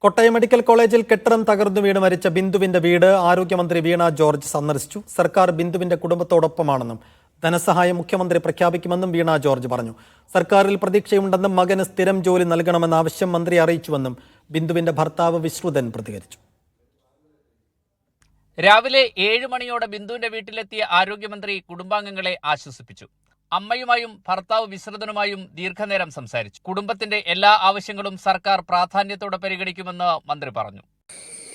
Kottayam medical കോളേജിൽ കെട്ടിടം തകർന്നു വീണ് മരിച്ച ബിന്ദുവിന്റെ വീട് ആരോഗ്യമന്ത്രി വീണ ജോർജ് സന്ദർശിച്ചു. സർക്കാർ ബിന്ദുവിന്റെ കുടുംബത്തോടൊപ്പമാണെന്നും ധനസഹായം മുഖ്യമന്ത്രി പ്രഖ്യാപിക്കുമെന്നും വീണ ജോർജ് പറഞ്ഞു. സർക്കാരിൽ പ്രതീക്ഷയുണ്ടെന്നും മകന് സ്ഥിരം ജോലി നൽകണമെന്ന ആവശ്യം മന്ത്രി അറിയിച്ചുവെന്നും ബിന്ദുവിന്റെ ഭർത്താവ് വിശ്രുതൻ പ്രതികരിച്ചു. രാവിലെ 7 മണിയോടെ ബിന്ദുവിന്റെ വീട്ടിലെത്തിയ ആരോഗ്യമന്ത്രി കുടുംബാംഗങ്ങളെ ആശ്വസിപ്പിച്ചു. അമ്മയുമായും ഭർത്താവ് വിശ്രുതനുമായും ദീർഘനേരം സംസാരിച്ചു. കുടുംബത്തിന്റെ എല്ലാ ആവശ്യങ്ങളും സർക്കാർ പ്രാധാന്യത്തോടെ പരിഗണിക്കുമെന്ന് മന്ത്രി പറഞ്ഞു.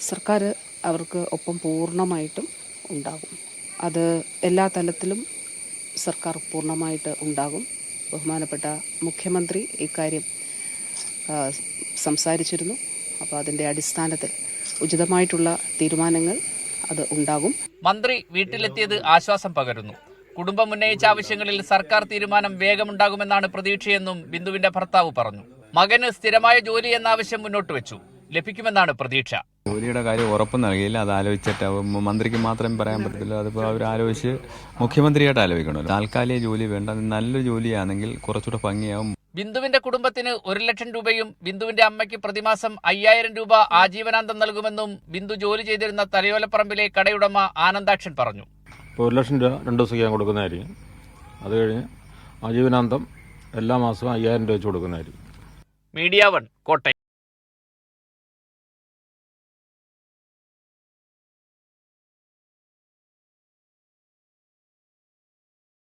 സർക്കാർ അവർക്ക് ഒപ്പം പൂർണ്ണമായിട്ടും ഉണ്ടാകും. അത് എല്ലാ തലത്തിലും സർക്കാർ പൂർണ്ണമായിട്ട് ഉണ്ടാകും. ബഹുമാനപ്പെട്ട മുഖ്യമന്ത്രി ഇക്കാര്യം സംസാരിച്ചിരുന്നു. അപ്പോൾ അതിൻ്റെ അടിസ്ഥാനത്തിൽ ഉചിതമായിട്ടുള്ള തീരുമാനങ്ങൾ അത് ഉണ്ടാകും. മന്ത്രി വീട്ടിലെത്തിയത് ആശ്വാസം പകരുന്നു. കുടുംബം ഉന്നയിച്ച ആവശ്യങ്ങളിൽ സർക്കാർ തീരുമാനം വേഗമുണ്ടാകുമെന്നാണ് പ്രതീക്ഷയെന്നും ബിന്ദുവിന്റെ ഭർത്താവ് പറഞ്ഞു. മകന് സ്ഥിരമായ ജോലി എന്ന ആവശ്യം മുന്നോട്ട് വെച്ചു. ലഭിക്കുമെന്നാണ് പ്രതീക്ഷ. ജോലിയുടെ കാര്യം ഉറപ്പ് നൽകിയില്ല. അത് ആലോചിച്ചിട്ട് മന്ത്രിക്ക് മാത്രം പറയാൻ പറ്റത്തില്ല. അതിപ്പോൾ അവർ ആലോചിച്ച് മുഖ്യമന്ത്രിയായിട്ട് ആലോചിക്കണമല്ലോ. താൽക്കാലിക ജോലി വേണ്ട, നല്ലൊരു ജോലിയാണെങ്കിൽ കുറച്ചുകൂടെ ഭംഗിയാവും. ബിന്ദുവിന്റെ കുടുംബത്തിന് 1 ലക്ഷം രൂപയും ബിന്ദുവിന്റെ അമ്മയ്ക്ക് പ്രതിമാസം 5000 രൂപ ആജീവനാന്തം നൽകുമെന്നും ബിന്ദു ജോലി ചെയ്തിരുന്ന തലയോലപ്പറമ്പിലെ കടയുടമ ആനന്ദാക്ഷൻ പറഞ്ഞു. 1 ലക്ഷം രൂപ 2 ദിവസം ഞാൻ കൊടുക്കുന്നതായിരിക്കും. അത് കഴിഞ്ഞ് ആജീവനാന്തം എല്ലാ മാസവും 5000 രൂപ വെച്ച് കൊടുക്കുന്നതായിരിക്കും. മീഡിയ 1 കോട്ടയം.